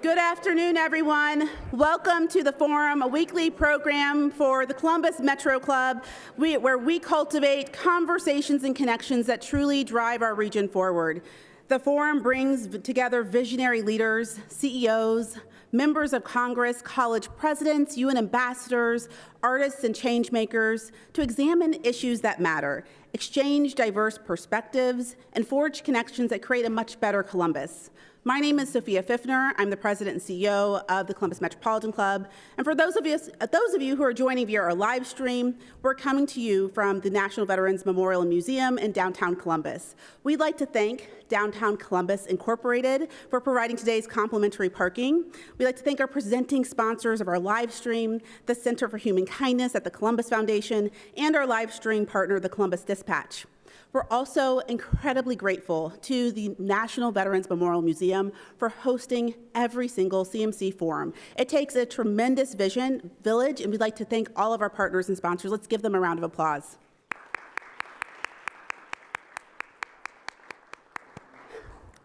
Good afternoon, everyone. Welcome to the Forum, a weekly program for the Columbus Metro Club, where we cultivate conversations and connections that truly drive our region forward. The Forum brings together visionary leaders, CEOs, members of Congress, college presidents, UN ambassadors, artists, and change makers to examine issues that matter, exchange diverse perspectives, and forge connections that create a much better Columbus. My name is Sophia Pfiffner. I'm the president and CEO of the Columbus Metropolitan Club. And for those of you who are joining via our live stream, we're coming to you from the National Veterans Memorial and Museum in downtown Columbus. We'd like to thank Downtown Columbus Incorporated for providing today's complimentary parking. We'd like to thank our presenting sponsors of our live stream, the Center for Human Kindness at the Columbus Foundation, and our live stream partner, the Columbus Dispatch. We're also incredibly grateful to the National Veterans Memorial Museum for hosting every single CMC forum. It takes a tremendous village, and we'd like to thank all of our partners and sponsors. Let's give them a round of applause.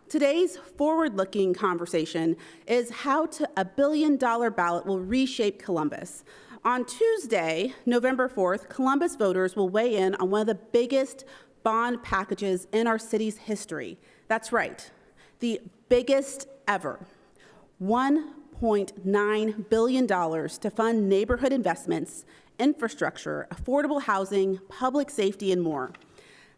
Today's forward-looking conversation is how a billion-dollar ballot will reshape Columbus. On Tuesday, November 4th, Columbus voters will weigh in on one of the biggest bond packages in our city's history. That's right, the biggest ever. $1.9 billion to fund neighborhood investments, infrastructure, affordable housing, public safety, and more.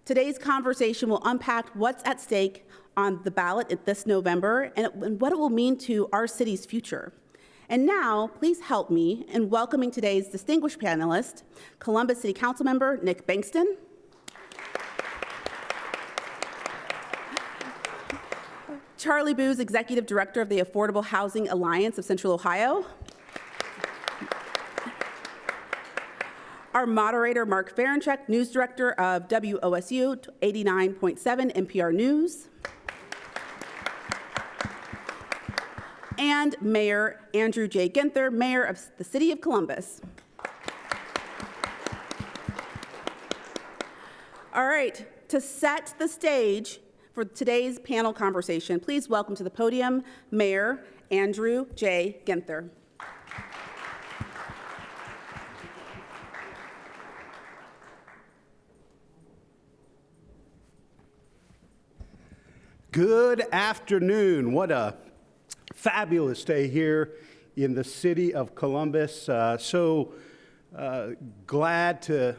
Today's conversation will unpack what's at stake on the ballot this November and what it will mean to our city's future. And now, please help me in welcoming today's distinguished panelist, Columbus City Council member Nick Bankston, Charlie Booz, Executive Director of the Affordable Housing Alliance of Central Ohio. Our moderator, Mark Ferenchek, News Director of WOSU 89.7 NPR News. And Mayor Andrew J. Ginther, Mayor of the City of Columbus. All right, to set the stage for today's panel conversation, please welcome to the podium Mayor Andrew J. Ginther. Good afternoon. What a fabulous day here in the city of Columbus. Glad to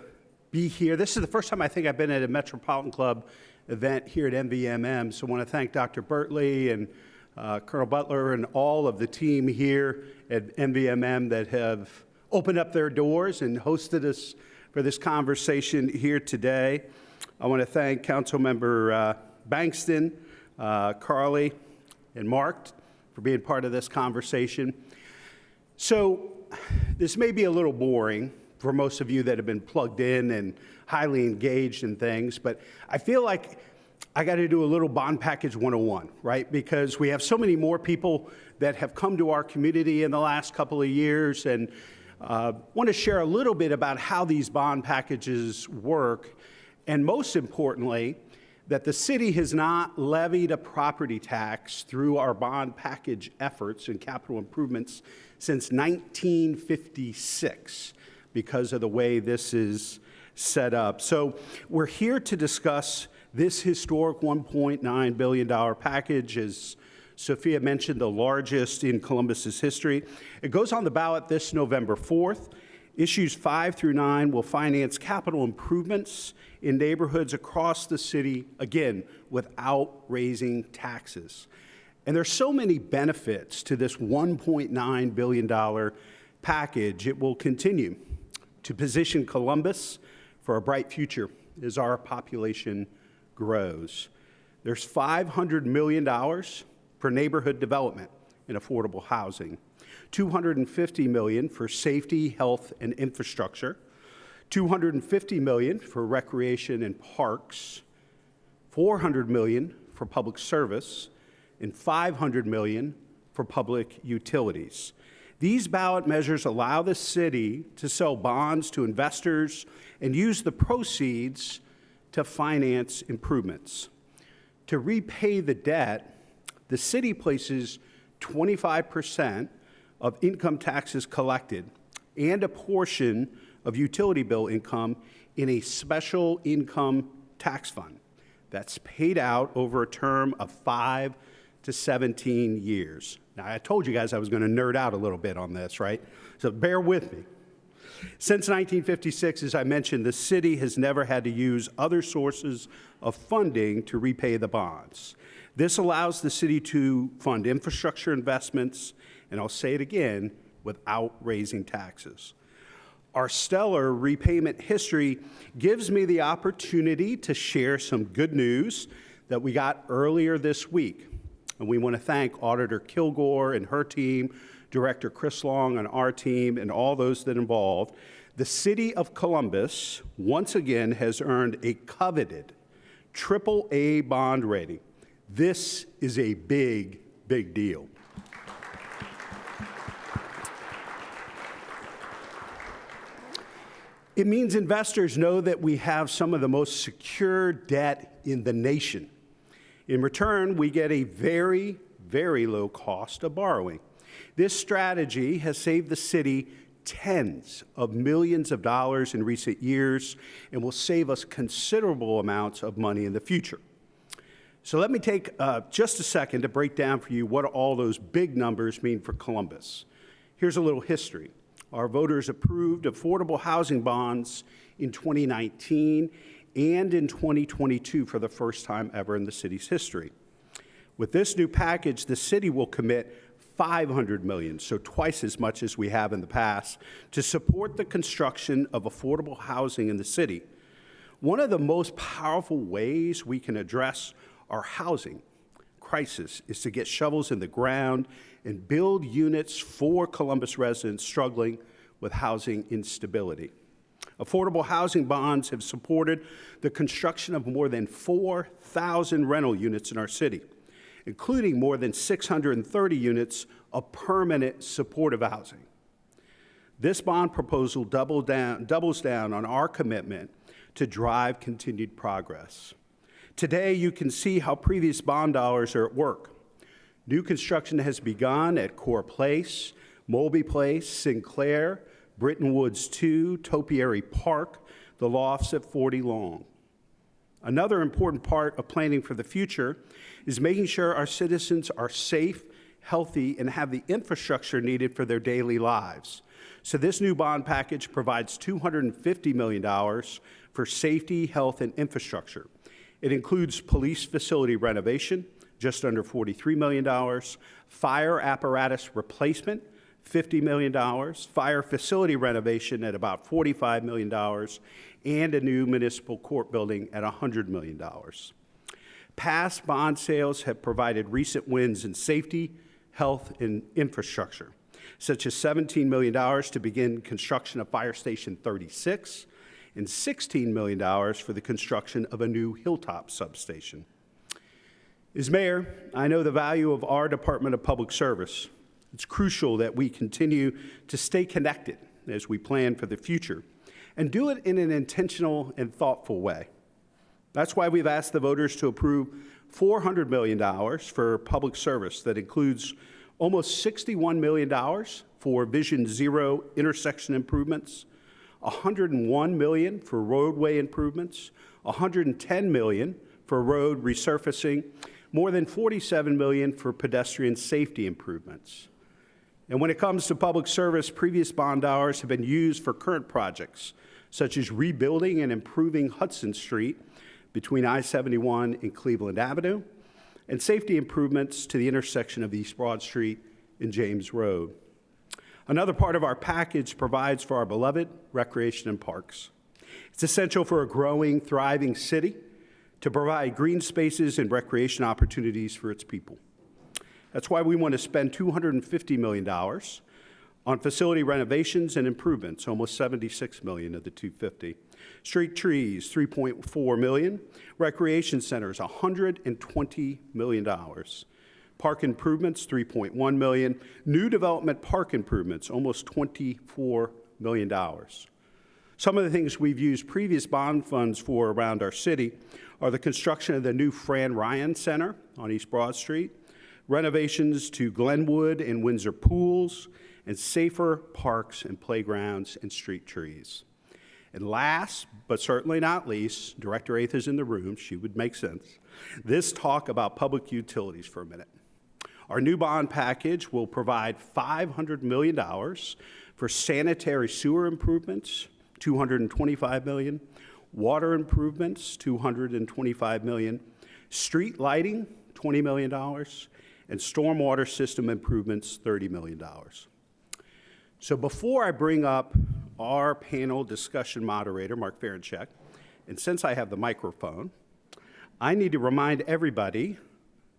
be here. This is the first time I think I've been at a Metropolitan Club event here at NVMM. So I want to thank Dr. Bertley and Colonel Butler and all of the team here at NVMM that have opened up their doors and hosted us for this conversation here today. I want to thank Councilmember Bankston, Carly, and Mark for being part of this conversation. So this may be a little boring for most of you that have been plugged in and highly engaged in things, but I feel like I got to do a little bond package 101, right? Because we have so many more people that have come to our community in the last couple of years, and want to share a little bit about how these bond packages work, and most importantly, that the city has not levied a property tax through our bond package efforts and capital improvements since 1956 because of the way this is set up. So we're here to discuss this historic $1.9 billion package, as Sophia mentioned, the largest in Columbus's history. It goes on the ballot this November 4th. Issues 5 through 9 will finance capital improvements in neighborhoods across the city, again, without raising taxes. And there's so many benefits to this $1.9 billion package. It will continue to position Columbus for a bright future as our population grows. There's $500 million for neighborhood development and affordable housing. $250 million for safety, health, and infrastructure, $250 million for recreation and parks, $400 million for public service, and $500 million for public utilities. These ballot measures allow the city to sell bonds to investors and use the proceeds to finance improvements. To repay the debt, the city places 25% of income taxes collected and a portion of utility bill income in a special income tax fund that's paid out over a term of 5 to 17 years. Now, I told you guys I was going to nerd out a little bit on this, right? So bear with me. Since 1956, as I mentioned, the city has never had to use other sources of funding to repay the bonds. This allows the city to fund infrastructure investments, and I'll say it again, without raising taxes. Our stellar repayment history gives me the opportunity to share some good news that we got earlier this week. And we want to thank Auditor Kilgore and her team, Director Chris Long and our team, and all those that involved. The City of Columbus, once again, has earned a coveted AAA bond rating. This is a big, big deal. It means investors know that we have some of the most secure debt in the nation. In return, we get a very, very low cost of borrowing. This strategy has saved the city tens of millions of dollars in recent years and will save us considerable amounts of money in the future. So let me take just a second to break down for you what all those big numbers mean for Columbus. Here's a little history. Our voters approved affordable housing bonds in 2019 and in 2022 for the first time ever in the city's history. With this new package, the city will commit $500 million, so twice as much as we have in the past, to support the construction of affordable housing in the city. One of the most powerful ways we can address our housing crisis is to get shovels in the ground and build units for Columbus residents struggling with housing instability. Affordable housing bonds have supported the construction of more than 4,000 rental units in our city, including more than 630 units of permanent supportive housing. This bond proposal doubles down on our commitment to drive continued progress. Today, you can see how previous bond dollars are at work. New construction has begun at Core Place, Mulby Place, Sinclair, Britton Woods 2, Topiary Park, the lofts at 40 Long. Another important part of planning for the future is making sure our citizens are safe, healthy, and have the infrastructure needed for their daily lives. So this new bond package provides $250 million for safety, health, and infrastructure. It includes police facility renovation, just under $43 million, fire apparatus replacement, $50 million, fire facility renovation at about $45 million, and a new municipal court building at $100 million. Past bond sales have provided recent wins in safety, health, and infrastructure, such as $17 million to begin construction of Fire Station 36, and $16 million for the construction of a new Hilltop substation. As mayor, I know the value of our Department of Public Service. It's crucial that we continue to stay connected as we plan for the future and do it in an intentional and thoughtful way. That's why we've asked the voters to approve $400 million for public service that includes almost $61 million for Vision Zero intersection improvements, $101 million for roadway improvements, $110 million for road resurfacing, more than $47 million for pedestrian safety improvements. And when it comes to public service, previous bond dollars have been used for current projects, such as rebuilding and improving Hudson Street between I-71 and Cleveland Avenue, and safety improvements to the intersection of East Broad Street and James Road. Another part of our package provides for our beloved recreation and parks. It's essential for a growing, thriving city to provide green spaces and recreation opportunities for its people. That's why we want to spend $250 million on facility renovations and improvements, almost $76 million of the $250. Street trees, $3.4 million. Recreation centers, $120 million. Park improvements, $3.1 million. New development park improvements, almost $24 million. Some of the things we've used previous bond funds for around our city are the construction of the new Fran Ryan Center on East Broad Street, renovations to Glenwood and Windsor pools, and safer parks and playgrounds and street trees. And last, but certainly not least, Director Ath is in the room, she would make sense. This talk about public utilities for a minute. Our new bond package will provide $500 million for sanitary sewer improvements, $225 million, water improvements, $225 million, street lighting, $20 million, and stormwater system improvements, $30 million. So before I bring up our panel discussion moderator, Mark Ferenchek, and since I have the microphone, I need to remind everybody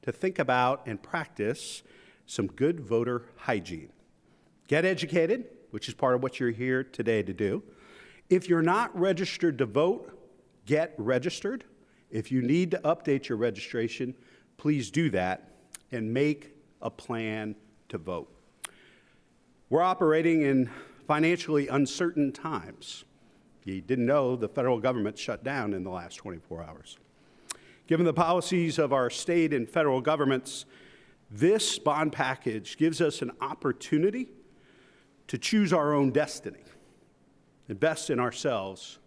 to think about and practice some good voter hygiene. Get educated, which is part of what you're here today to do. If you're not registered to vote, get registered. If you need to update your registration, please do that and make a plan to vote. We're operating in financially uncertain times. You didn't know the federal government shut down in the last 24 hours. Given the policies of our state and federal governments, this bond package gives us an opportunity to choose our own destiny, invest in ourselves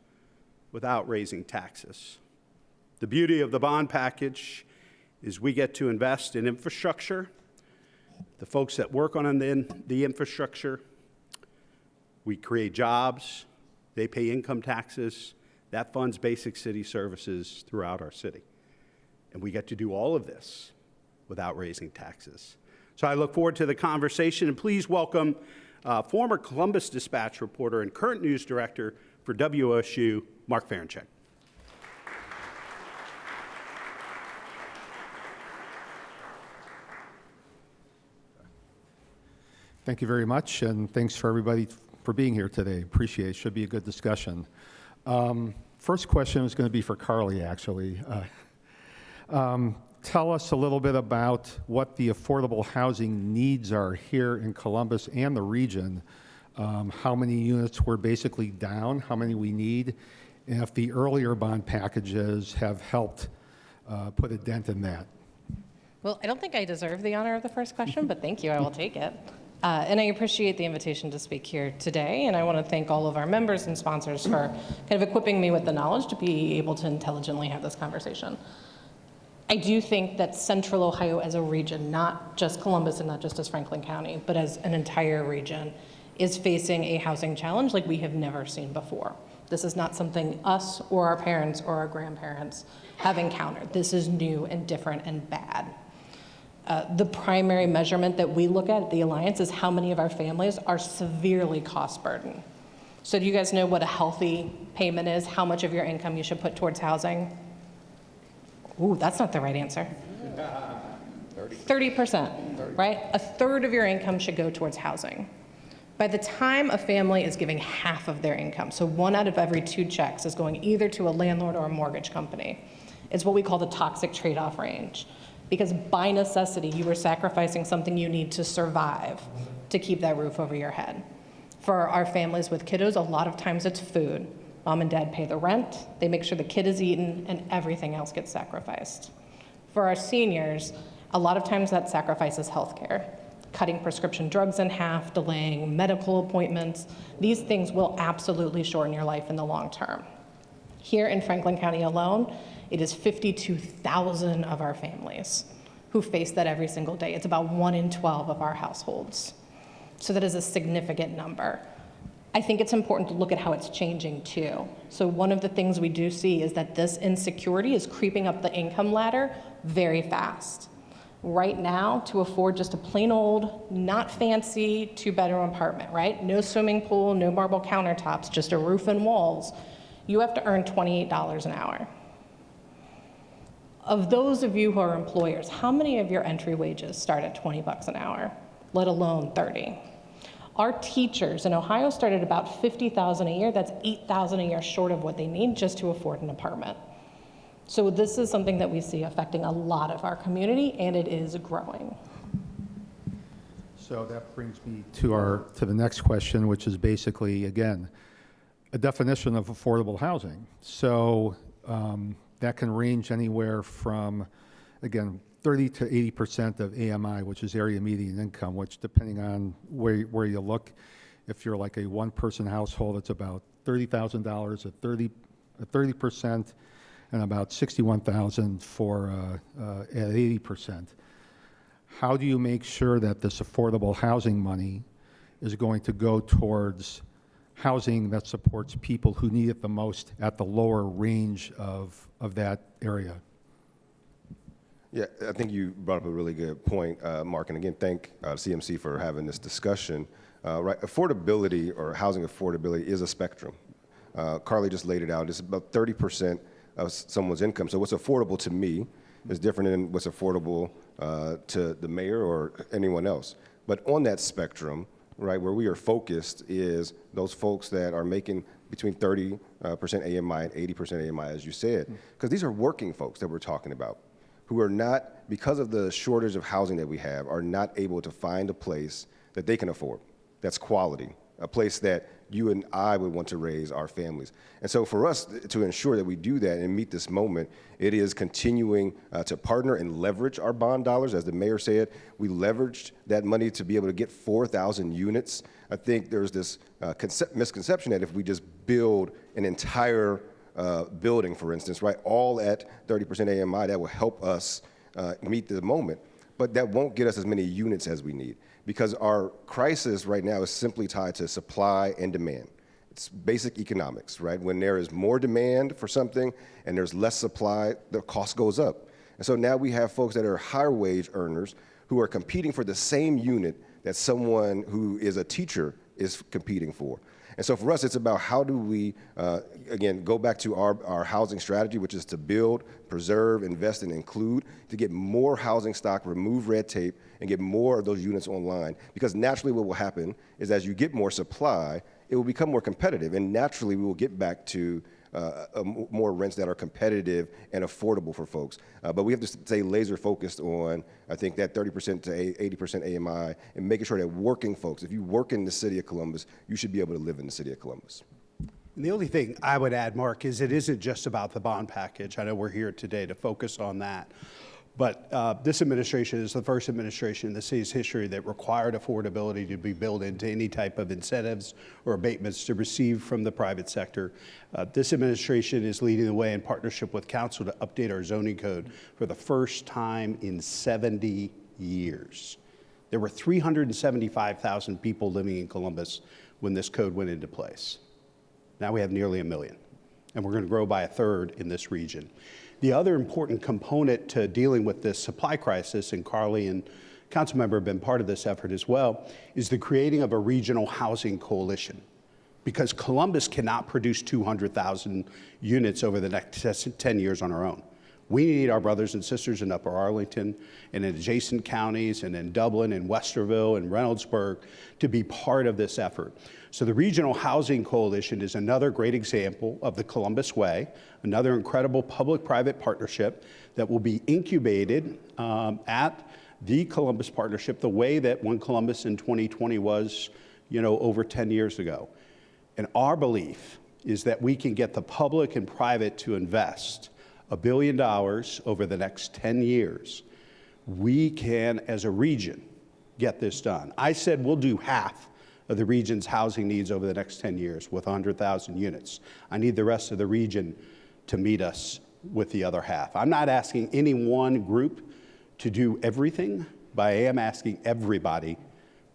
without raising taxes. The beauty of the bond package is we get to invest in infrastructure. The folks that work on the infrastructure, we create jobs, they pay income taxes, that funds basic city services throughout our city. And we get to do all of this without raising taxes. So I look forward to the conversation, and please welcome former Columbus Dispatch reporter and current news director for WOSU, Mark Ferenchek. Thank you very much, and thanks for everybody for being here today. Appreciate it. Should be a good discussion. First question is going to be for Carly, actually. Tell us a little bit about what the affordable housing needs are here in Columbus and the region. How many units we're basically down, how many we need, and if the earlier bond packages have helped put a dent in that. Well, I don't think I deserve the honor of the first question, but thank you. I will take it. And I appreciate the invitation to speak here today, and I want to thank all of our members and sponsors for kind of equipping me with the knowledge to be able to intelligently have this conversation. I do think that Central Ohio as a region, not just Columbus and not just as Franklin County, but as an entire region, is facing a housing challenge like we have never seen before. This is not something us or our parents or our grandparents have encountered. This is new and different and bad. The primary measurement that we look at the Alliance is how many of our families are severely cost burdened. So do you guys know what a healthy payment is? How much of your income you should put towards housing? Ooh, that's not the right answer. 30%, right? A third of your income should go towards housing. By the time a family is giving half of their income, so 1 out of every 2 checks is going either to a landlord or a mortgage company, it's what we call the toxic trade-off range. Because by necessity, you are sacrificing something you need to survive to keep that roof over your head. For our families with kiddos, a lot of times it's food. Mom and dad pay the rent, they make sure the kid is eaten, and everything else gets sacrificed. For our seniors, a lot of times that sacrifice is healthcare. Cutting prescription drugs in half, delaying medical appointments. These things will absolutely shorten your life in the long term. Here in Franklin County alone, it is 52,000 of our families who face that every single day. It's about 1 in 12 of our households. So that is a significant number. I think it's important to look at how it's changing too. So one of the things we do see is that this insecurity is creeping up the income ladder very fast. Right now, to afford just a plain old, not fancy 2-bedroom apartment, right? No swimming pool, no marble countertops, just a roof and walls, you have to earn $28 an hour. Of those of you who are employers, how many of your entry wages start at 20 bucks an hour, let alone 30? Our teachers in Ohio start at about $50,000 a year. That's $8,000 a year short of what they need just to afford an apartment. So this is something that we see affecting a lot of our community, and it is growing. So that brings me to the next question, which is basically, again, a definition of affordable housing. So that can range anywhere from, again, 30 to 80% of AMI, which is area median income, which depending on where you look, if you're like a one-person household, it's about $30,000 at 30%, and about $61,000 for at 80%. How do you make sure that this affordable housing money is going to go towards housing that supports people who need it the most at the lower range of that area? Yeah, I think you brought up a really good point, Mark. And again, thank CMC for having this discussion. Right, affordability or housing affordability is a spectrum. Carly just laid it out. It's about 30% of someone's income. So what's affordable to me is different than what's affordable to the mayor or anyone else. But on that spectrum, right, where we are focused is those folks that are making between 30% AMI and 80% AMI, as you said, because these are working folks that we're talking about who are not, because of the shortage of housing that we have, are not able to find a place that they can afford, that's quality, a place that you and I would want to raise our families. And so for us to ensure that we do that and meet this moment, it is continuing to partner and leverage our bond dollars. As the mayor said, we leveraged that money to be able to get 4,000 units. I think there's this misconception that if we just build an entire building, for instance, right, all at 30% AMI, that will help us meet the moment. But that won't get us as many units as we need, because our crisis right now is simply tied to supply and demand. It's basic economics, right? When there is more demand for something and there's less supply, the cost goes up. And so now we have folks that are higher wage earners who are competing for the same unit that someone who is a teacher is competing for. And so for us, it's about how do we, again, go back to our housing strategy, which is to build, preserve, invest, and include, to get more housing stock, remove red tape, and get more of those units online. Because naturally what will happen is as you get more supply, it will become more competitive. And naturally we will get back to more rents that are competitive and affordable for folks. But we have to stay laser focused on, I think, that 30% to 80% AMI and making sure that working folks, if you work in the city of Columbus, you should be able to live in the city of Columbus. And the only thing I would add, Mark, is it isn't just about the bond package. I know we're here today to focus on that. But this administration is the first administration in the city's history that required affordability to be built into any type of incentives or abatements to receive from the private sector. This administration is leading the way in partnership with council to update our zoning code for the first time in 70 years. There were 375,000 people living in Columbus when this code went into place. Now we have nearly 1 million, and we're going to grow by 1/3 in this region. The other important component to dealing with this supply crisis, and Carly and Councilmember have been part of this effort as well, is the creating of a regional housing coalition. Because Columbus cannot produce 200,000 units over the next 10 years on our own. We need our brothers and sisters in Upper Arlington and in adjacent counties and in Dublin and Westerville and Reynoldsburg to be part of this effort. So the Regional Housing Coalition is another great example of the Columbus Way, another incredible public-private partnership that will be incubated at the Columbus Partnership the way that One Columbus in 2020 was, over 10 years ago. And our belief is that we can get the public and private to invest $1 billion over the next 10 years. We can, as a region, get this done. I said we'll do half of the region's housing needs over the next 10 years with 100,000 units. I need the rest of the region to meet us with the other half. I'm not asking any one group to do everything, but I am asking everybody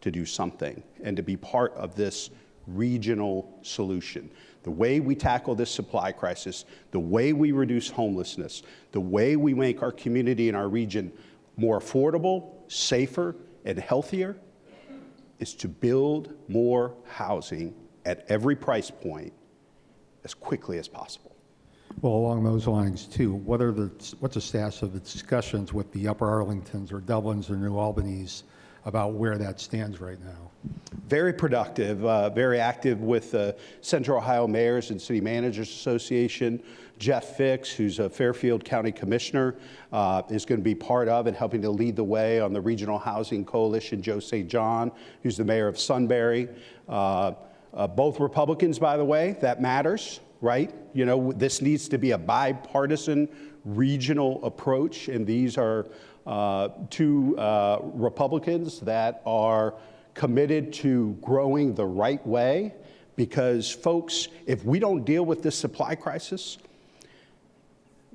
to do something and to be part of this regional solution. The way we tackle this supply crisis, the way we reduce homelessness, the way we make our community and our region more affordable, safer, and healthier is to build more housing at every price point as quickly as possible. Well, along those lines, too, what's the status of the discussions with the Upper Arlingtons or Dublins or New Albanys about where that stands right now? Very productive, very active with the Central Ohio Mayors and City Managers Association. Jeff Fix, who's a Fairfield County Commissioner, is going to be part of and helping to lead the way on the Regional Housing Coalition. Joe St. John, who's the mayor of Sunbury. Both Republicans, by the way, that matters, right? This needs to be a bipartisan regional approach, and these are two Republicans that are committed to growing the right way, because folks, if we don't deal with this supply crisis,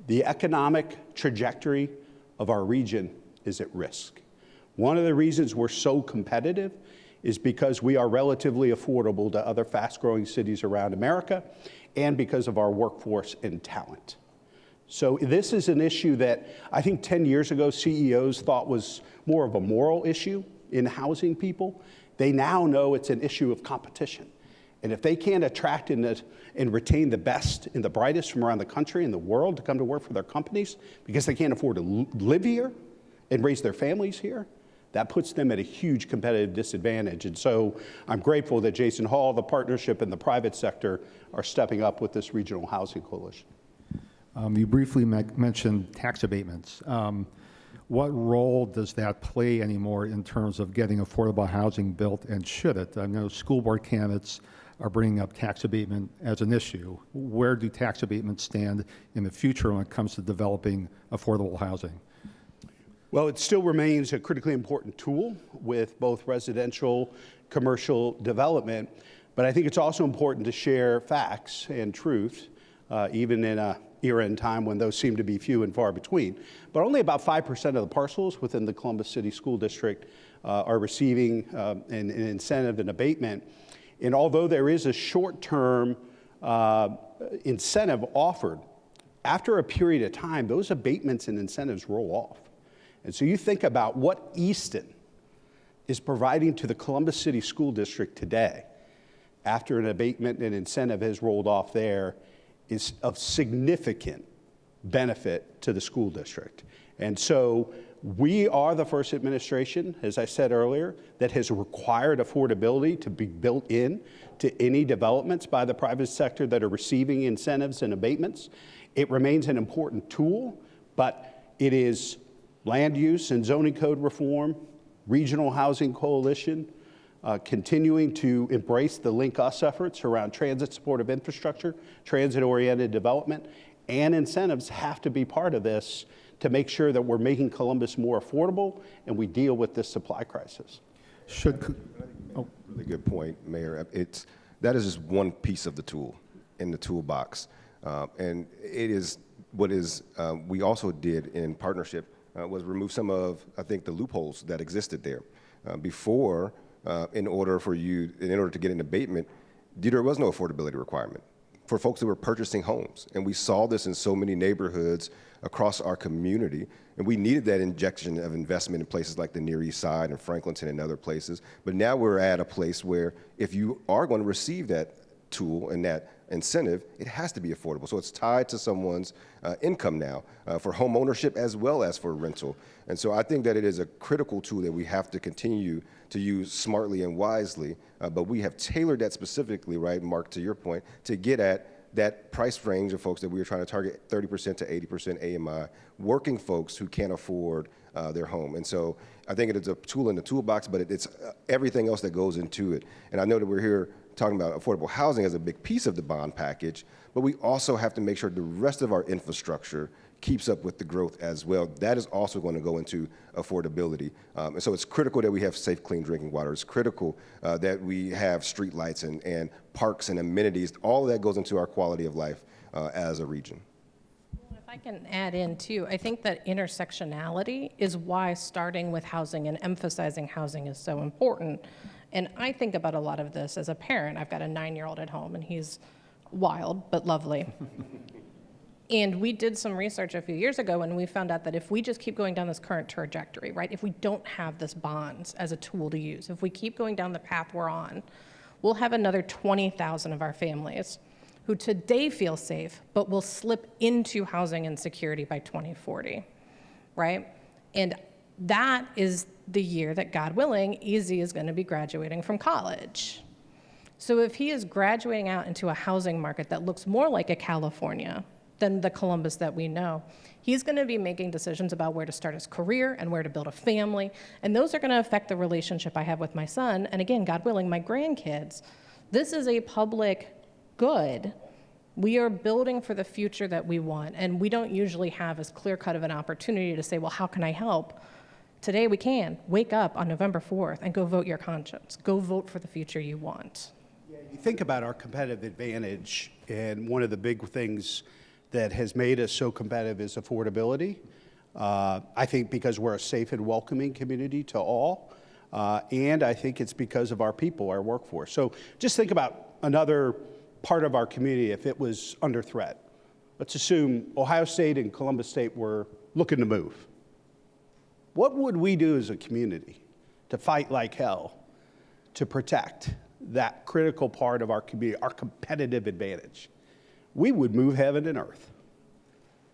the economic trajectory of our region is at risk. One of the reasons we're so competitive is because we are relatively affordable to other fast-growing cities around America, and because of our workforce and talent. So this is an issue that I think 10 years ago CEOs thought was more of a moral issue in housing people. They now know it's an issue of competition. And if they can't attract and retain the best and the brightest from around the country and the world to come to work for their companies because they can't afford to live here and raise their families here, that puts them at a huge competitive disadvantage. And so I'm grateful that Jason Hall, the partnership, and the private sector are stepping up with this regional housing coalition. You briefly mentioned tax abatements. What role does that play anymore in terms of getting affordable housing built, and should it? I know school board candidates are bringing up tax abatement as an issue. Where do tax abatements stand in the future when it comes to developing affordable housing? Well, it still remains a critically important tool with both residential, commercial development, but I think it's also important to share facts and truth, even in an era and time when those seem to be few and far between. But only about 5% of the parcels within the Columbus City School District are receiving an incentive and abatement. And although there is a short-term incentive offered, after a period of time, those abatements and incentives roll off. And so you think about what Easton is providing to the Columbus City School District today, after an abatement and incentive has rolled off there, is of significant benefit to the school district. And so we are the first administration, as I said earlier, that has required affordability to be built in to any developments by the private sector that are receiving incentives and abatements. It remains an important tool, but it is land use and zoning code reform, regional housing coalition, continuing to embrace the Link Us efforts around transit supportive infrastructure, transit-oriented development, and incentives have to be part of this to make sure that we're making Columbus more affordable and we deal with this supply crisis. Really good point, Mayor. That is just one piece of the tool in the toolbox. And it is what is we also did in partnership was remove some of, I think, the loopholes that existed there. Before, in order to get an abatement, there was no affordability requirement for folks that were purchasing homes. And we saw this in so many neighborhoods across our community, and we needed that injection of investment in places like the Near East Side and Franklinton and other places. But now we're at a place where if you are going to receive that tool and that incentive, it has to be affordable. So it's tied to someone's income now for home ownership as well as for rental. And so I think that it is a critical tool that we have to continue to use smartly and wisely, but we have tailored that specifically, right, Mark, to your point, to get at that price range of folks that we are trying to target 30% to 80% AMI, working folks who can't afford their home. And so I think it is a tool in the toolbox, but it's everything else that goes into it. And I know that we're here talking about affordable housing as a big piece of the bond package, but we also have to make sure the rest of our infrastructure keeps up with the growth as well. That is also going to go into affordability. And so it's critical that we have safe, clean drinking water. It's critical that we have street lights and parks and amenities. All of that goes into our quality of life as a region. If I can add in too, I think that intersectionality is why starting with housing and emphasizing housing is so important. And I think about a lot of this as a parent. I've got a 9-year-old at home, and he's wild but lovely. And we did some research a few years ago, and we found out that if we just keep going down this current trajectory, right, if we don't have this bonds as a tool to use, if we keep going down the path we're on, we'll have another 20,000 of our families who today feel safe, but will slip into housing insecurity by 2040, right? And that is the year that, God willing, Easy is going to be graduating from college. So if he is graduating out into a housing market that looks more like a California than the Columbus that we know, he's going to be making decisions about where to start his career and where to build a family, and those are going to affect the relationship I have with my son, and again, God willing, my grandkids. This is a public good We are building for the future that we want, and we don't usually have as clear-cut of an opportunity to say, well, how can I help? Today we can. Wake up on November 4th and go vote your conscience. Go vote for the future you want. You think about our competitive advantage, and one of the big things that has made us so competitive is affordability. I think because we're a safe and welcoming community to all, and I think it's because of our people, our workforce. So just think about another part of our community if it was under threat. Let's assume Ohio State and Columbus State were looking to move. What would we do as a community to fight like hell to protect that critical part of our community, our competitive advantage? We would move heaven and earth.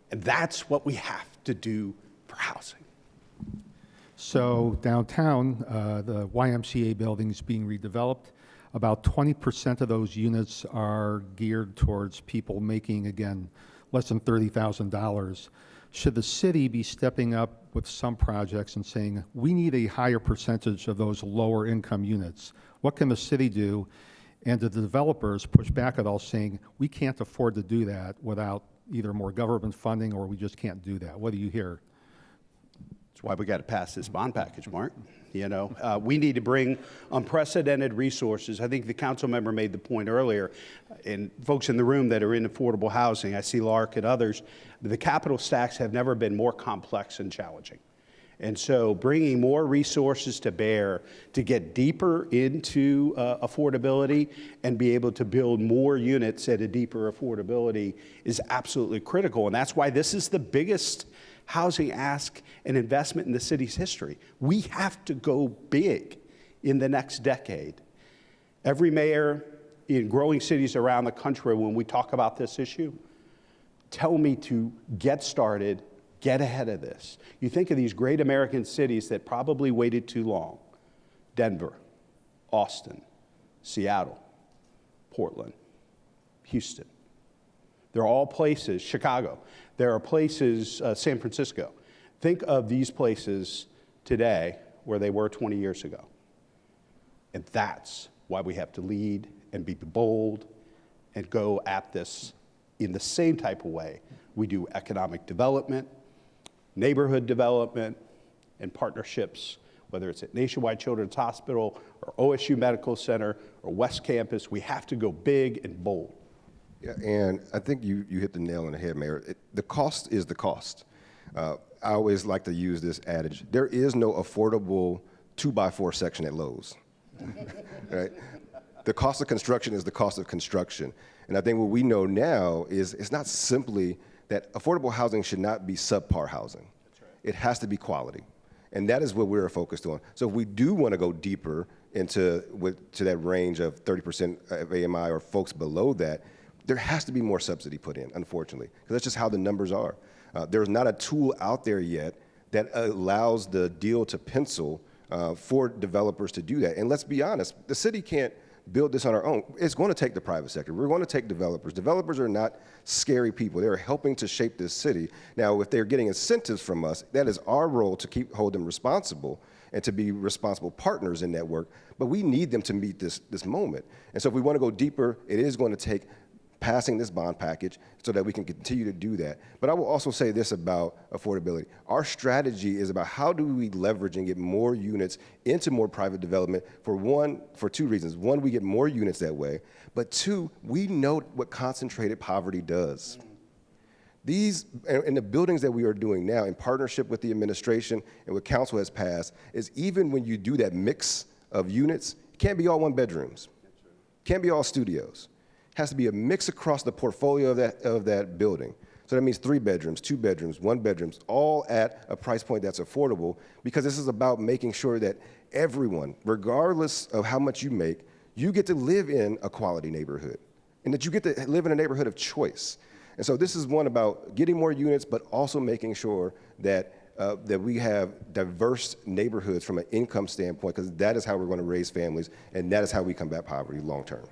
And that's what we have to do for housing. So downtown, the YMCA building's being redeveloped. About 20% of those units are geared towards people making, again, less than $30,000. Should the city be stepping up with some projects and saying, we need a higher percentage of those lower income units? What can the city do? And the developers push back at all saying, we can't afford to do that without either more government funding or we just can't do that. What do you hear? That's why we got to pass this bond package, Mark. You know, we need to bring unprecedented resources. I think the council member made the point earlier, and folks in the room that are in affordable housing, I see Lark and others, the capital stacks have never been more complex and challenging. And so bringing more resources to bear to get deeper into affordability and be able to build more units at a deeper affordability is absolutely critical. And that's why this is the biggest housing ask and investment in the city's history. We have to go big in the next decade. Every mayor in growing cities around the country, when we talk about this issue, tell me to get started, get ahead of this. You think of these great American cities that probably waited too long: Denver, Austin, Seattle, Portland, Houston. They're all places, Chicago. There are places, San Francisco. Think of these places today where they were 20 years ago. And that's why we have to lead and be bold and go at this in the same type of way we do economic development, neighborhood development, and partnerships, whether it's at Nationwide Children's Hospital or OSU Medical Center or West Campus. We have to go big and bold. Yeah, and I think you hit the nail on the head, Mayor. The cost is the cost. I always like to use this adage: there is no affordable 2x4 section at Lowe's. Right? The cost of construction is the cost of construction. And I think what we know now is it's not simply that affordable housing should not be subpar housing. That's right. It has to be quality. And that is what we're focused on. So if we do want to go deeper to that range of 30% of AMI or folks below that, there has to be more subsidy put in, unfortunately, because that's just how the numbers are. There's not a tool out there yet that allows the deal to pencil for developers to do that. And let's be honest, the city can't build this on our own. It's going to take the private sector. We're going to take developers. Developers are not scary people. They're helping to shape this city. Now, if they're getting incentives from us, that is our role to hold them responsible and to be responsible partners in that work. But we need them to meet this moment. And so if we want to go deeper, it is going to take passing this bond package so that we can continue to do that. But I will also say this about affordability. Our strategy is about how do we leverage and get more units into more private development for two reasons. One, we get more units that way, but two, we know what concentrated poverty does. These, and the buildings that we are doing now in partnership with the administration and what council has passed, is even when you do that mix of units, it can't be all one bedrooms, can't be all studios. Has to be a mix across the portfolio of that building. So that means 3 bedrooms, 2 bedrooms, 1 bedrooms, all at a price point that's affordable, because this is about making sure that everyone, regardless of how much you make, you get to live in a quality neighborhood, and that you get to live in a neighborhood of choice. And so this is one about getting more units, but also making sure that that we have diverse neighborhoods from an income standpoint, because that is how we're going to raise families, and that is how we combat poverty long term.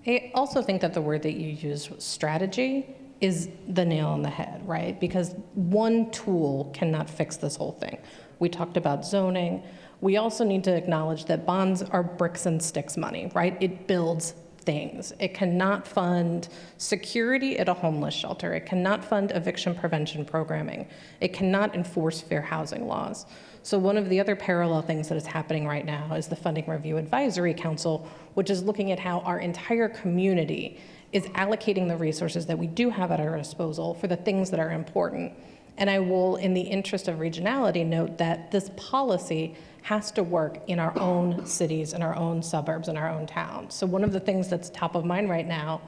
I also think that the word that you use, strategy, is the nail on the head, right? Because one tool cannot fix this whole thing. We talked about zoning. We also need to acknowledge that bonds are bricks and sticks money, right? It builds things. It cannot fund security at a homeless shelter. It cannot fund eviction prevention programming. It cannot enforce fair housing laws. So one of the other parallel things that is happening right now is the Funding Review Advisory Council, which is looking at how our entire community is allocating the resources that we do have at our disposal for the things that are important. And I will, in the interest of regionality, note that this policy has to work in our own cities, in our own suburbs, in our own towns. So one of the things that's top of mind right now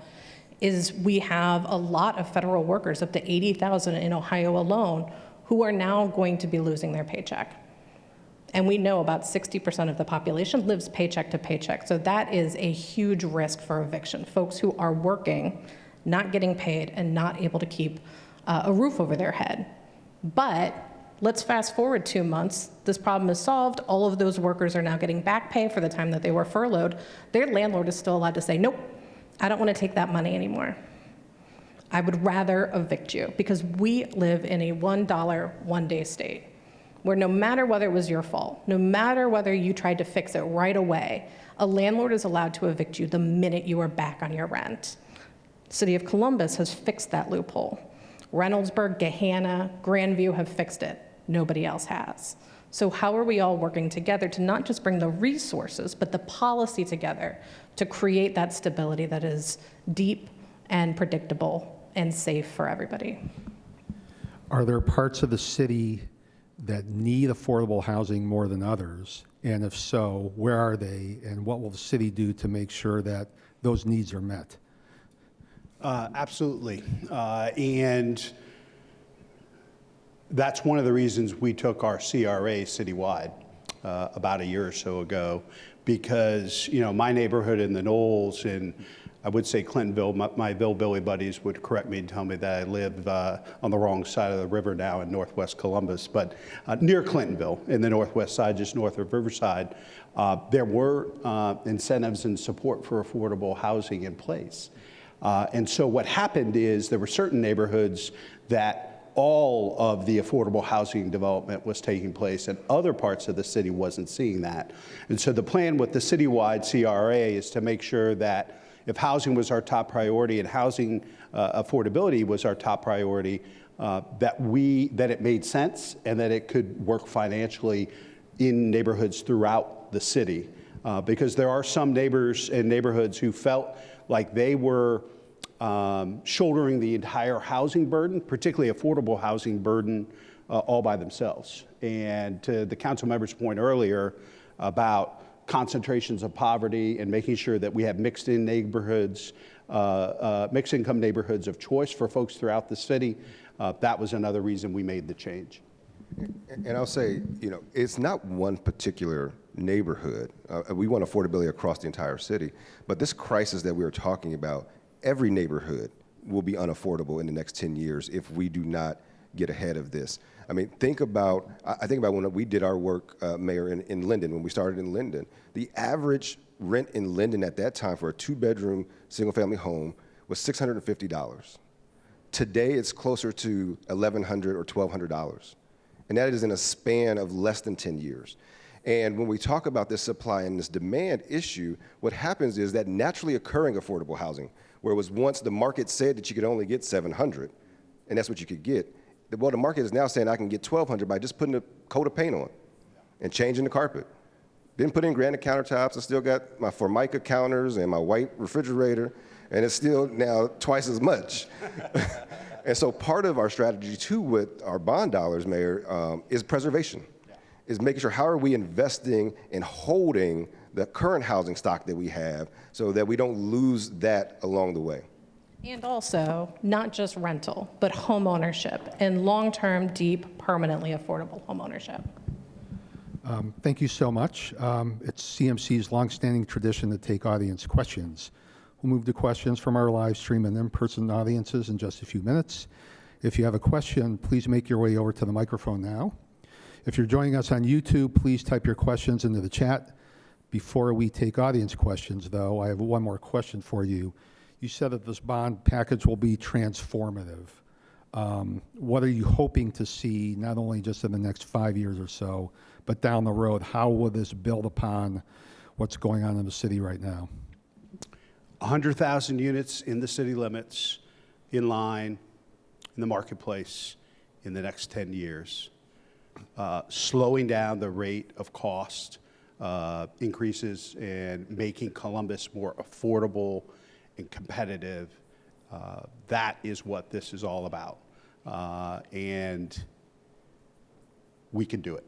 is we have a lot of federal workers, up to 80,000 in Ohio alone, who are now going to be losing their paycheck. And we know about 60% of the population lives paycheck to paycheck. So that is a huge risk for eviction. Folks who are working, not getting paid, and not able to keep a roof over their head. But let's fast forward 2 months. This problem is solved. All of those workers are now getting back pay for the time that they were furloughed. Their landlord is still allowed to say, nope, I don't want to take that money anymore. I would rather evict you, because we live in a $1 one-day state where no matter whether it was your fault, no matter whether you tried to fix it right away, a landlord is allowed to evict you the minute you are back on your rent. City of Columbus has fixed that loophole. Reynoldsburg, Gahanna, Grandview have fixed it. Nobody else has. So how are we all working together to not just bring the resources, but the policy together to create that stability that is deep and predictable and safe for everybody? Are there parts of the city that need affordable housing more than others? And if so, where are they? And what will the city do to make sure that those needs are met? Absolutely. And that's one of the reasons we took our CRA citywide about a year or so ago, because, you know, my neighborhood in the Knolls, and I would say Clintonville, my Billy buddies would correct me and tell me that I live on the wrong side of the river now in northwest Columbus, but near Clintonville in the northwest side, just north of Riverside, there were incentives and support for affordable housing in place. And so what happened is there were certain neighborhoods that all of the affordable housing development was taking place, and other parts of the city wasn't seeing that. And so the plan with the citywide CRA is to make sure that if housing was our top priority and housing affordability was our top priority, that it made sense and that it could work financially in neighborhoods throughout the city. Because there are some neighbors and neighborhoods who felt like they were shouldering the entire housing burden, particularly affordable housing burden, all by themselves. And to the council member's point earlier about concentrations of poverty and making sure that we have mixed neighborhoods, mixed income neighborhoods of choice for folks throughout the city, that was another reason we made the change. And I'll say, you know, it's not one particular neighborhood. We want affordability across the entire city, but this crisis that we are talking about, every neighborhood will be unaffordable in the next 10 years if we do not get ahead of this. I mean, I think about when we did our work, Mayor, in Linden, when we started in Linden, the average rent in Linden at that time for a 2-bedroom, single-family home was $650. Today, it's closer to $1,100 or $1,200. And that is in a span of less than 10 years. And when we talk about this supply and this demand issue, what happens is that naturally occurring affordable housing, where it was once the market said that you could only get $700, and that's what you could get, well, the market is now saying I can get $1,200 by just putting a coat of paint on and changing the carpet. Didn't put in granite countertops. I still got my Formica counters and my white refrigerator, and it's still now twice as much. And so part of our strategy, too, with our bond dollars, Mayor, is preservation, is making sure how are we investing in holding the current housing stock that we have so that we don't lose that along the way. And also, not just rental, but home ownership and long-term, deep, permanently affordable home ownership. Thank you so much. It's CMC's longstanding tradition to take audience questions. We'll move to questions from our live stream and in-person audiences in just a few minutes. If you have a question, please make your way over to the microphone now. If you're joining us on YouTube, please type your questions into the chat. Before we take audience questions, though, I have one more question for you. You said that this bond package will be transformative. What are you hoping to see, not only just in the next 5 years or so, but down the road? How will this build upon what's going on in the city right now? 100,000 units in the city limits, in line, in the marketplace in the next 10 years, slowing down the rate of cost increases and making Columbus more affordable and competitive. That is what this is all about. And we can do it.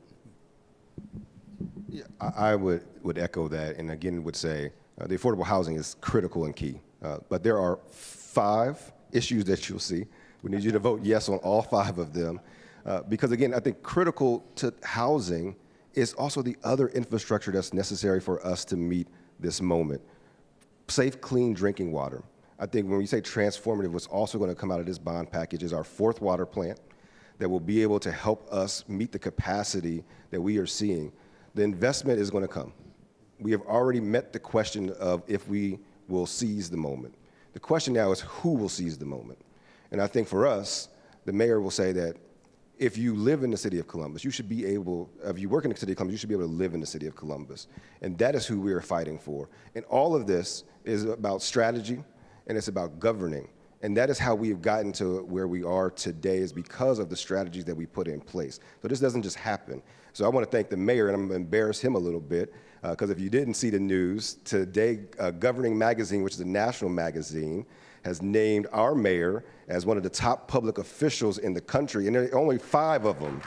Yeah, I would echo that, and again would say the affordable housing is critical and key. But there are 5 issues that you'll see. We need you to vote yes on all 5 of them. Because again, I think critical to housing is also the other infrastructure that's necessary for us to meet this moment. Safe, clean drinking water. I think when we say transformative, what's also going to come out of this bond package is our 4th water plant that will be able to help us meet the capacity that we are seeing. The investment is going to come. We have already met the question of if we will seize the moment. The question now is who will seize the moment. And I think for us, the mayor will say that if you live in the city of Columbus, you should be able, if you work in the city of Columbus, you should be able to live in the city of Columbus. And that is who we are fighting for. And all of this is about strategy, and it's about governing. And that is how we have gotten to where we are today, is because of the strategies that we put in place. So this doesn't just happen. So I want to thank the mayor, and I'm going to embarrass him a little bit, because if you didn't see the news, today Governing Magazine, which is a national magazine, has named our mayor as one of the top public officials in the country, and there are only 5 of them.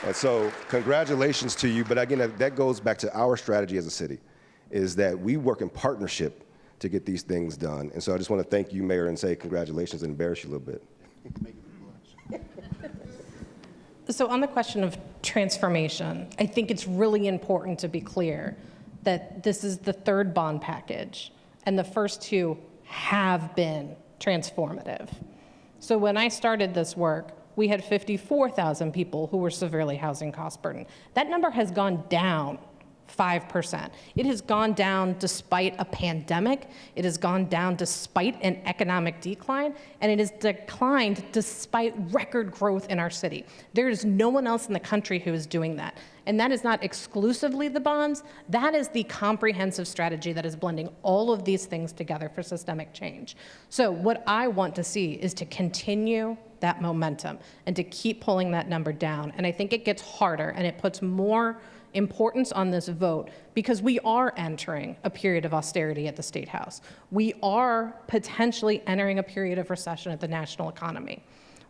And so congratulations to you, but again, that goes back to our strategy as a city, is that we work in partnership to get these things done. And so I just want to thank you, Mayor, and say congratulations and embarrass you a little bit. So on the question of transformation, I think it's really important to be clear that this is the 3rd bond package, and the first 2 have been transformative. So when I started this work, we had 54,000 people who were severely housing cost burdened. That number has gone down 5%. It has gone down despite a pandemic. It has gone down despite an economic decline, and it has declined despite record growth in our city. There is no one else in the country who is doing that. And that is not exclusively the bonds. That is the comprehensive strategy that is blending all of these things together for systemic change. So what I want to see is to continue that momentum and to keep pulling that number down. And I think it gets harder, and it puts more importance on this vote because we are entering a period of austerity at the State House. We are potentially entering a period of recession at the national economy.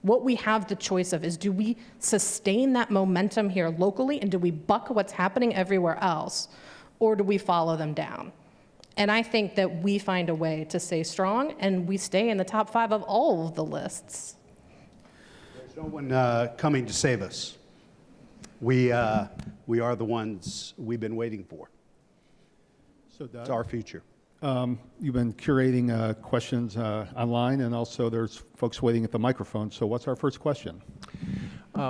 What we have the choice of is, do we sustain that momentum here locally, and do we buck what's happening everywhere else, or do we follow them down? And I think that we find a way to stay strong, and we stay in the top 5 of all of the lists. There's no one coming to save us. We are the ones we've been waiting for. So Doug, It's our future. you've been curating questions online, and also there's folks waiting at the microphone. So what's our first question?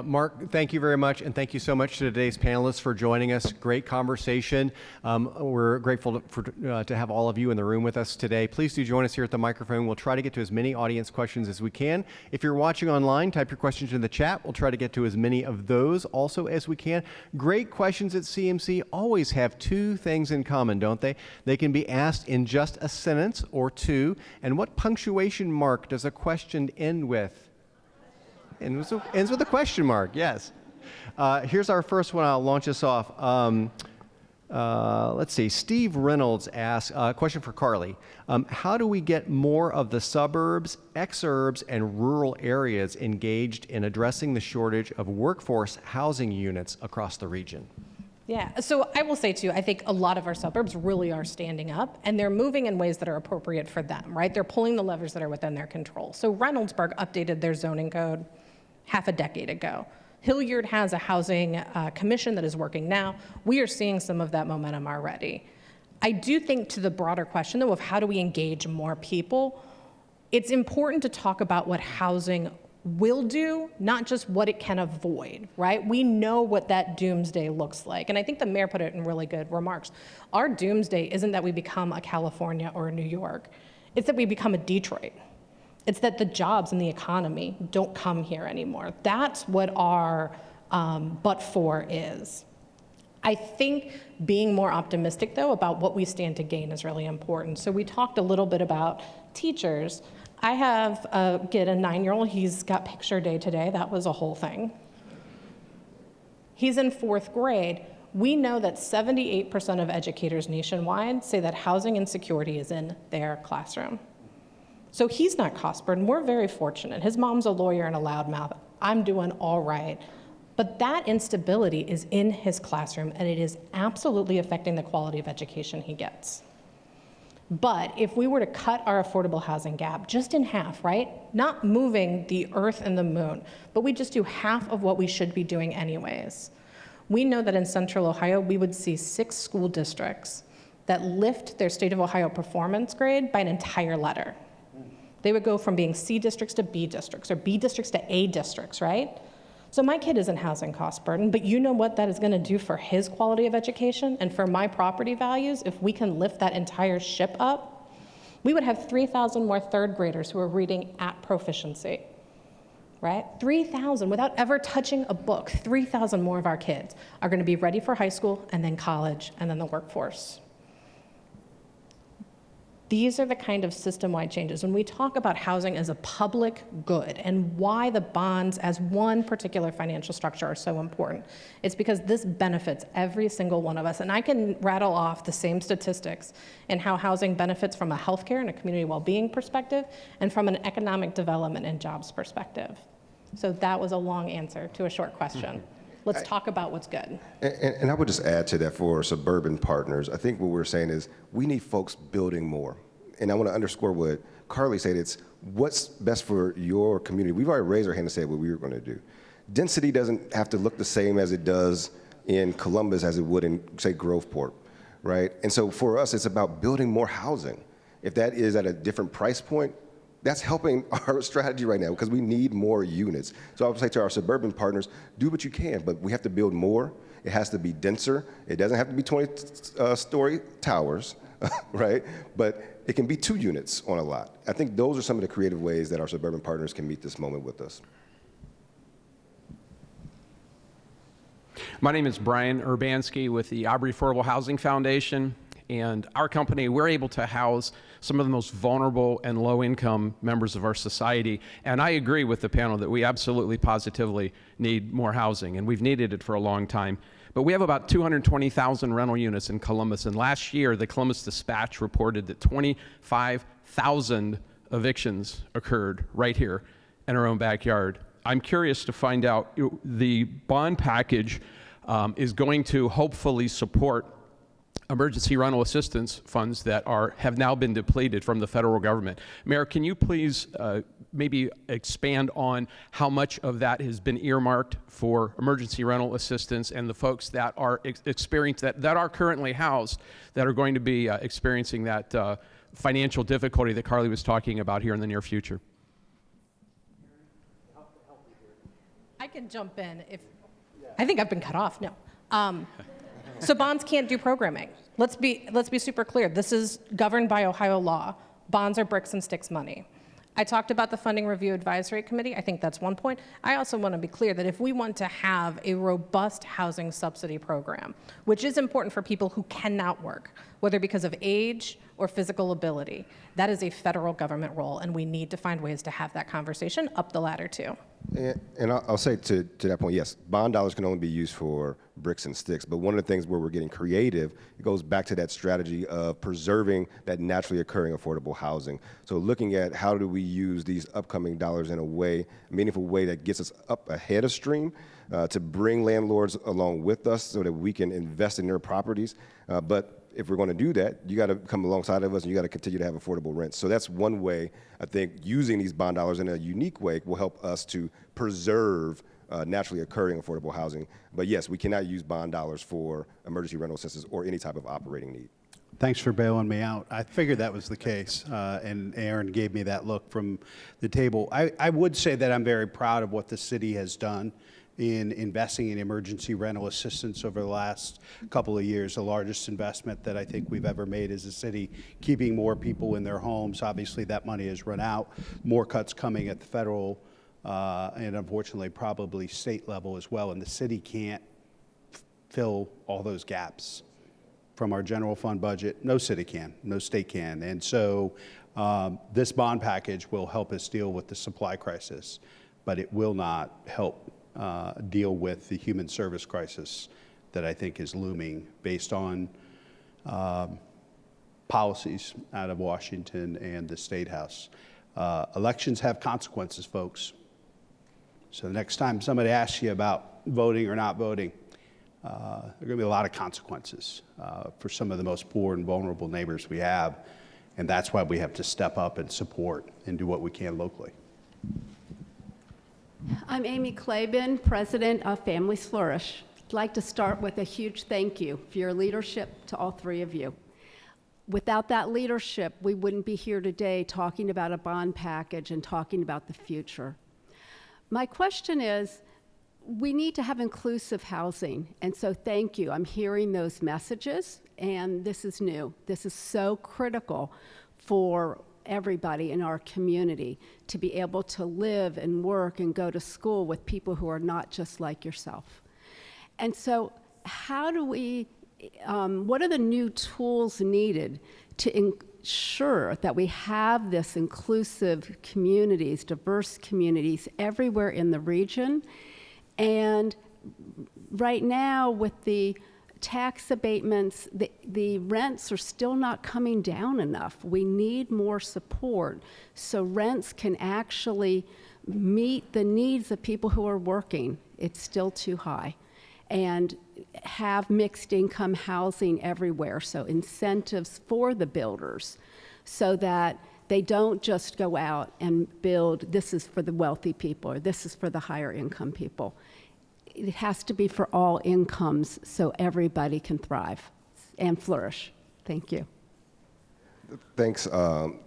Mark, thank you very much, and thank you so much to today's panelists for joining us. Great conversation. We're grateful to have all of you in the room with us today. Please do join us here at the microphone. We'll try to get to as many audience questions as we can. If you're watching online, type your questions in the chat. We'll try to get to as many of those also as we can. Great questions at CMC always have 2 things in common, don't they? They can be asked in just a sentence or 2. And what punctuation mark does a question end with? Ends with a question mark, yes. Here's our first one. I'll launch us off. Let's see. Steve Reynolds asks a question for Carly. How do we get more of the suburbs, exurbs, and rural areas engaged in addressing the shortage of workforce housing units across the region? Yeah, so I will say too, I think a lot of our suburbs really are standing up, and they're moving in ways that are appropriate for them, right? They're pulling the levers that are within their control. So Reynoldsburg updated their zoning code half a decade ago. Hilliard has a housing commission that is working now. We are seeing some of that momentum already. I do think, to the broader question though of how do we engage more people, it's important to talk about what housing will do, not just what it can avoid, right? We know what that doomsday looks like. And I think the mayor put it in really good remarks. Our doomsday isn't that we become a California or a New York. It's that we become a Detroit. It's that the jobs and the economy don't come here anymore. That's what our but for is. I think being more optimistic, though, about what we stand to gain is really important. So we talked a little bit about teachers. I have a 9-year-old. He's got picture day today. That was a whole thing. He's in 4th grade. We know that 78% of educators nationwide say that housing insecurity is in their classroom. So he's not cost burdened. We're very fortunate. His mom's a lawyer and a loudmouth. I'm doing all right. But that instability is in his classroom, and it is absolutely affecting the quality of education he gets. But if we were to cut our affordable housing gap just in half, right? Not moving the earth and the moon, but we just do half of what we should be doing anyways. We know that in Central Ohio, we would see 6 school districts that lift their state of Ohio performance grade by an entire letter. They would go from being C districts to B districts, or B districts to A districts, right? So my kid isn't housing cost burden, but you know what that is going to do for his quality of education and for my property values? If we can lift that entire ship up, we would have 3,000 more 3rd graders who are reading at proficiency, right? 3,000 without ever touching a book. 3,000 more of our kids are going to be ready for high school and then college and then the workforce. These are the kind of system-wide changes. When we talk about housing as a public good and why the bonds as one particular financial structure are so important, it's because this benefits every single one of us. And I can rattle off the same statistics and how housing benefits from a healthcare and a community well-being perspective and from an economic development and jobs perspective. So that was a long answer to a short question. Let's talk about what's good. And I would just add to that for suburban partners, I think what we're saying is we need folks building more. And I want to underscore what Carly said, it's what's best for your community. We've already raised our hand and said what we were going to do. Density doesn't have to look the same as it does in Columbus as it would in, say, Groveport, right? And so for us, it's about building more housing. If that is at a different price point, that's helping our strategy right now because we need more units. So I would say to our suburban partners, do what you can, but we have to build more. It has to be denser. It doesn't have to be 20-story towers, right? But it can be 2 units on a lot. I think those are some of the creative ways that our suburban partners can meet this moment with us. My name is Brian Urbanski with the Aubrey Affordable Housing Foundation. And our company, we're able to house some of the most vulnerable and low-income members of our society. And I agree with the panel that we absolutely, positively need more housing, and we've needed it for a long time. But we have about 220,000 rental units in Columbus, and last year, the Columbus Dispatch reported that 25,000 evictions occurred right here in our own backyard. I'm curious to find out, the bond package is going to hopefully support emergency rental assistance funds that have now been depleted from the federal government. Mayor, can you please maybe expand on how much of that has been earmarked for emergency rental assistance and the folks that are that are currently housed that are going to be experiencing that financial difficulty that Carly was talking about here in the near future? I can jump in if I think I've been cut off. No. So bonds can't do programming. Let's be super clear. This is governed by Ohio law. Bonds are bricks and sticks money. I talked about the Funding Review Advisory Committee. I think that's one point. I also want to be clear that if we want to have a robust housing subsidy program, which is important for people who cannot work, whether because of age or physical ability, that is a federal government role, and we need to find ways to have that conversation up the ladder too. And I'll say to that point, yes, bond dollars can only be used for bricks and sticks, but one of the things where we're getting creative, it goes back to that strategy of preserving that naturally occurring affordable housing. So looking at how do we use these upcoming dollars in a meaningful way that gets us up ahead of stream, to bring landlords along with us so that we can invest in their properties. But if we're going to do that, you got to come alongside of us and you got to continue to have affordable rents. So that's one way I think using these bond dollars in a unique way will help us to preserve naturally occurring affordable housing. But yes, we cannot use bond dollars for emergency rental assistance or any type of operating need. Thanks for bailing me out. I figured that was the case, and Aaron gave me that look from the table. I would say that I'm very proud of what the city has done in investing in emergency rental assistance over the last couple of years, the largest investment that I think we've ever made as a city, keeping more people in their homes. Obviously, that money has run out. More cuts coming at the federal and unfortunately probably state level as well, and the city can't fill all those gaps from our general fund budget. No city can, no state can. And so this bond package will help us deal with the supply crisis, but it will not help deal with the human service crisis that I think is looming based on policies out of Washington and the State House. Elections have consequences, folks. So the next time somebody asks you about voting or not voting, there are going to be a lot of consequences for some of the most poor and vulnerable neighbors we have, and that's why we have to step up and support and do what we can locally. I'm Amy Claiborne, president of Families Flourish. I'd like to start with a huge thank you for your leadership to all three of you. Without that leadership, we wouldn't be here today talking about a bond package and talking about the future. My question is, we need to have inclusive housing, and so thank you. I'm hearing those messages, and this is new. This is so critical for everybody in our community to be able to live and work and go to school with people who are not just like yourself. And so how do we, what are the new tools needed to ensure that we have this inclusive communities, diverse communities everywhere in the region? And right now, with the tax abatements, the rents are still not coming down enough. We need more support so rents can actually meet the needs of people who are working. It's still too high. And have mixed income housing everywhere, so incentives for the builders so that they don't just go out and build, this is for the wealthy people, or this is for the higher income people. It has to be for all incomes so everybody can thrive and flourish. Thank you. Thanks.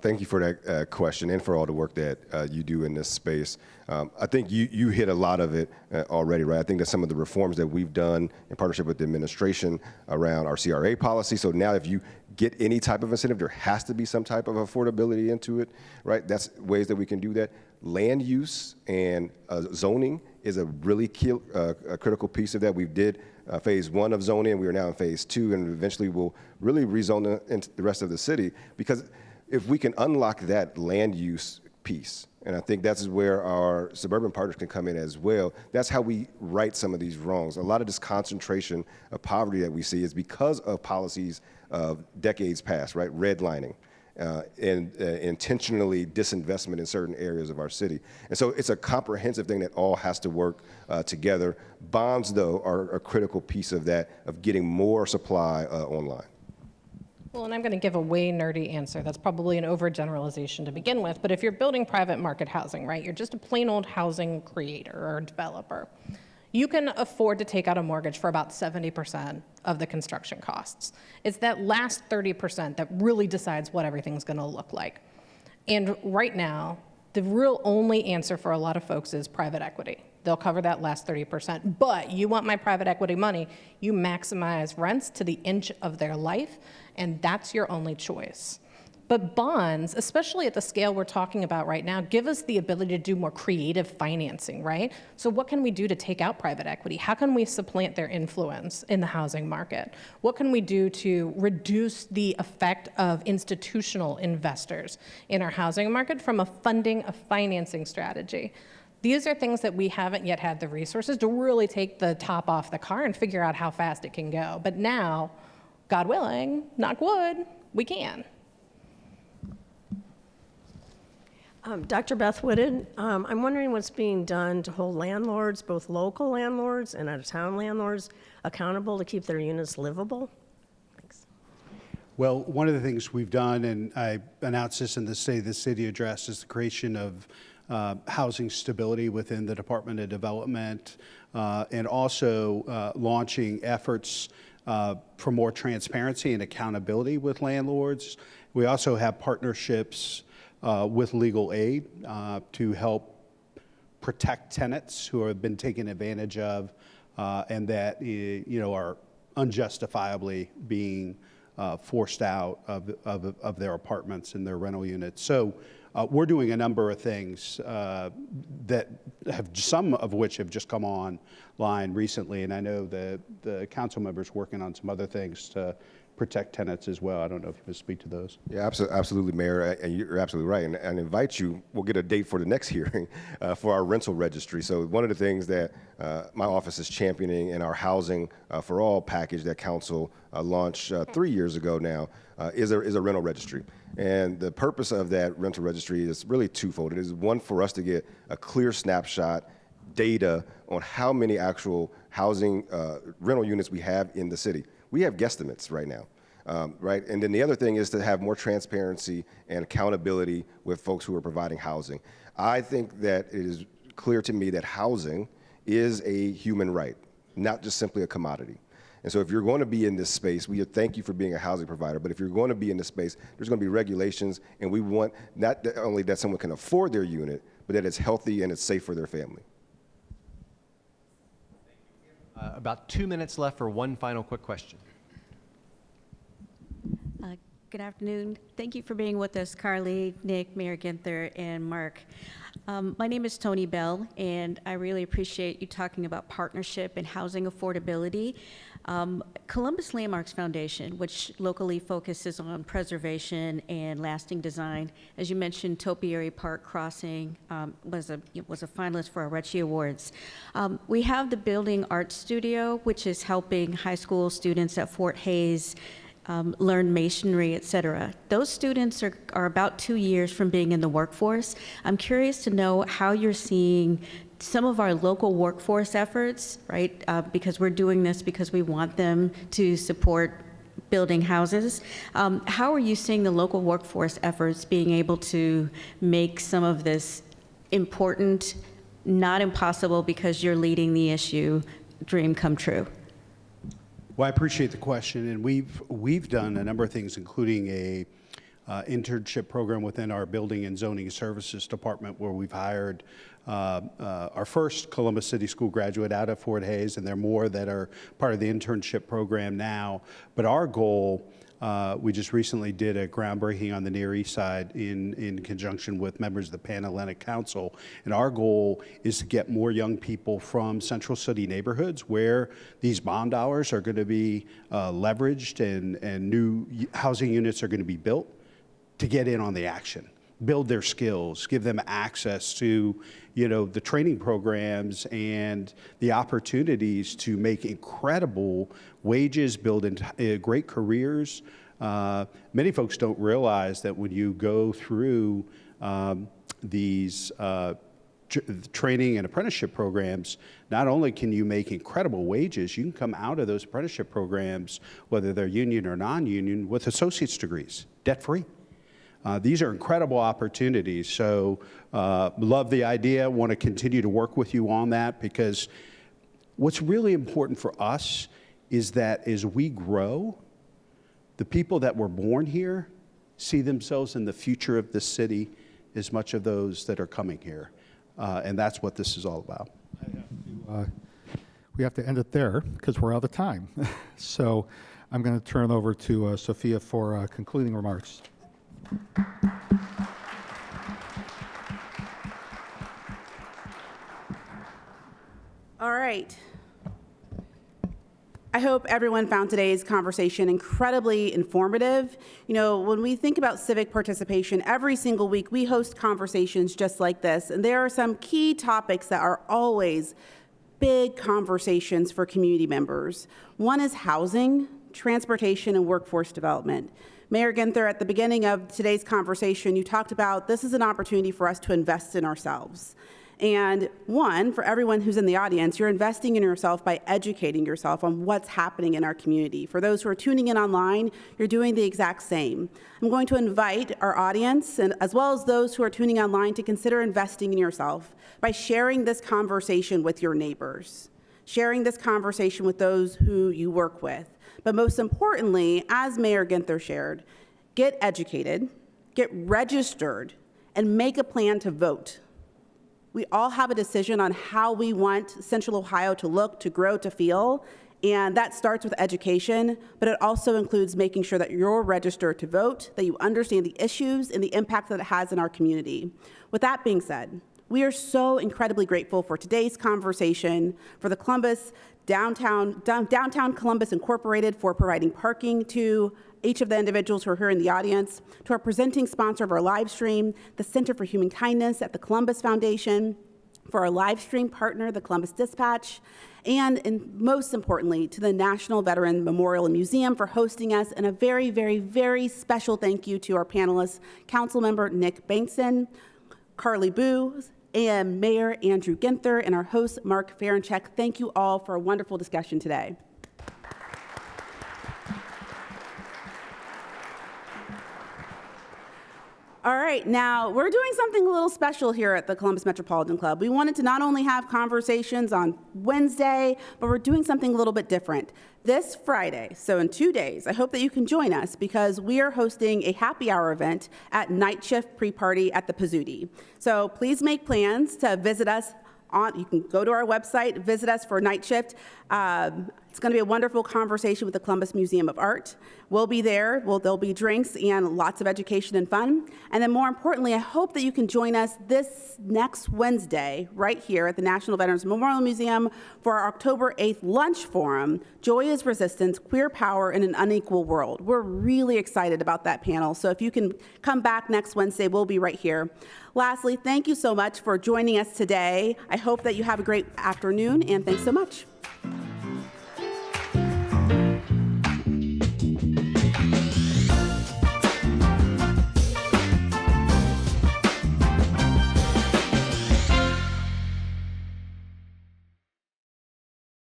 Thank you for that question and for all the work that you do in this space. I think you hit a lot of it already, right? I think that some of the reforms that we've done in partnership with the administration around our CRA policy. So now if you get any type of incentive, there has to be some type of affordability into it, right? That's ways that we can do that. Land use and zoning is a really critical piece of that. We did phase 1 of zoning. We are now in phase 2, and eventually we'll really rezone into the rest of the city, because if we can unlock that land use piece, and I think that's where our suburban partners can come in as well. That's how we right some of these wrongs. A lot of this concentration of poverty that we see is because of policies of decades past, right? Redlining. And intentionally disinvestment in certain areas of our city. And so it's a comprehensive thing that all has to work together. Bonds, though, are a critical piece of that, of getting more supply online. Well, and I'm going to give a way nerdy answer. That's probably an overgeneralization to begin with, but if you're building private market housing, right, you're just a plain old housing creator or developer, you can afford to take out a mortgage for about 70% of the construction costs. It's that last 30% that really decides what everything's going to look like. And right now, the real only answer for a lot of folks is private equity. They'll cover that last 30%. But you want my private equity money, you maximize rents to the inch of their life, and that's your only choice. But bonds, especially at the scale we're talking about right now, give us the ability to do more creative financing, right? So what can we do to take out private equity? How can we supplant their influence in the housing market? What can we do to reduce the effect of institutional investors in our housing market from a funding, a financing strategy? These are things that we haven't yet had the resources to really take the top off the car and figure out how fast it can go. But now, God willing, knock wood, we can. Dr. Beth Whitted, I'm wondering what's being done to hold landlords, both local landlords and out-of-town landlords, accountable to keep their units livable? Thanks. Well, one of the things we've done, and I announced this in the State of the City address, is the creation of housing stability within the Department of Development, and also launching efforts for more transparency and accountability with landlords. We also have partnerships with legal aid to help protect tenants who have been taken advantage of and that are unjustifiably being forced out of their apartments and their rental units. So we're doing a number of things that have, some of which have just come online recently, and I know the council members working on some other things to protect tenants as well. I don't know if you would speak to those. Yeah, absolutely, Mayor, and you're absolutely right. And I invite you, we'll get a date for the next hearing for our rental registry. So one of the things that my office is championing in our Housing for All package that council launched 3 years ago now is a rental registry. And the purpose of that rental registry is really twofold. It is one, for us to get a clear snapshot data on how many actual housing rental units we have in the city. We have guesstimates right now, right? And then the other thing is to have more transparency and accountability with folks who are providing housing. I think that it is clear to me that housing is a human right, not just simply a commodity. And so if you're going to be in this space, we thank you for being a housing provider, but if you're going to be in this space, there's going to be regulations, and we want not only that someone can afford their unit, but that it's healthy and it's safe for their family. About 2 minutes left for one final quick question. Good afternoon. Thank you for being with us, Carly, Nick, Mayor Ginther, and Mark. My name is Tony Bell, and I really appreciate you talking about partnership and housing affordability. Columbus Landmarks Foundation, which locally focuses on preservation and lasting design, as you mentioned, Topiary Park Crossing was a finalist for our Recce Awards. We have the Building Art Studio, which is helping high school students at Fort Hayes learn masonry, et cetera. Those students are about 2 years from being in the workforce. I'm curious to know how you're seeing some of our local workforce efforts, right? Because we're doing this because we want them to support building houses. How are you seeing the local workforce efforts being able to make some of this important, not impossible because you're leading the issue, dream come true? Well, I appreciate the question, and we've done a number of things, including a internship program within our Building and Zoning Services Department, where we've hired our first Columbus City School graduate out of Fort Hayes, and there are more that are part of the internship program now. But our goal, we just recently did a groundbreaking on the Near East Side in conjunction with members of the Pan-Atlantic Council, and our goal is to get more young people from Central City neighborhoods where these bond dollars are going to be leveraged and new housing units are going to be built, to get in on the action, build their skills, give them access to, the training programs and the opportunities to make incredible wages, build great careers. Many folks don't realize that when you go through these training and apprenticeship programs, not only can you make incredible wages, you can come out of those apprenticeship programs, whether they're union or non-union, with associate's degrees, debt-free. These are incredible opportunities, so love the idea, want to continue to work with you on that, because what's really important for us is that as we grow, the people that were born here see themselves in the future of this city as much of those that are coming here, and that's what this is all about. We have to end it there because we're out of time. So I'm going to turn it over to Sophia for concluding remarks. All right. I hope everyone found today's conversation incredibly informative. When we think about civic participation, every single week we host conversations just like this, and there are some key topics that are always big conversations for community members. One is housing, transportation, and workforce development. Mayor Ginther, at the beginning of today's conversation, you talked about this is an opportunity for us to invest in ourselves. And one, for everyone who's in the audience, you're investing in yourself by educating yourself on what's happening in our community. For those who are tuning in online, you're doing the exact same. I'm going to invite our audience, and as well as those who are tuning online, to consider investing in yourself by sharing this conversation with your neighbors, sharing this conversation with those who you work with. But most importantly, as Mayor Ginther shared, get educated, get registered, and make a plan to vote. We all have a decision on how we want Central Ohio to look, to grow, to feel, And that starts with education, but it also includes making sure that you're registered to vote, that you understand the issues and the impact that it has in our community. With that being said, we are so incredibly grateful for today's conversation, for the Downtown Columbus Incorporated for providing parking to each of the individuals who are here in the audience, to our presenting sponsor of our live stream, the Center for Human Kindness at the Columbus Foundation, for our live stream partner, the Columbus Dispatch, and most importantly, to the National Veteran Memorial and Museum for hosting us, and a very, very, very special thank you to our panelists, Councilmember Nick Bankson, Carly Boo, and Mayor Andrew Ginther, and our host, Mark Ferenchek. Thank you all for a wonderful discussion today. All right, now we're doing something a little special here at the Columbus Metropolitan Club. We wanted to not only have conversations on Wednesday, but we're doing something a little bit different. This Friday, so in 2 days, I hope that you can join us because we are hosting a happy hour event at Night Shift Pre-Party at the Pizzuti. So please make plans to visit us. You can go to our website, visit us for Night Shift. It's going to be a wonderful conversation with the Columbus Museum of Art. We'll be there. There'll be drinks and lots of education and fun. And then more importantly, I hope that you can join us this next Wednesday right here at the National Veterans Memorial Museum for our October 8th lunch forum, Joy is Resistance, Queer Power in an Unequal World. We're really excited about that panel. So if you can come back next Wednesday, we'll be right here. Lastly, thank you so much for joining us today. I hope that you have a great afternoon, and thanks so much.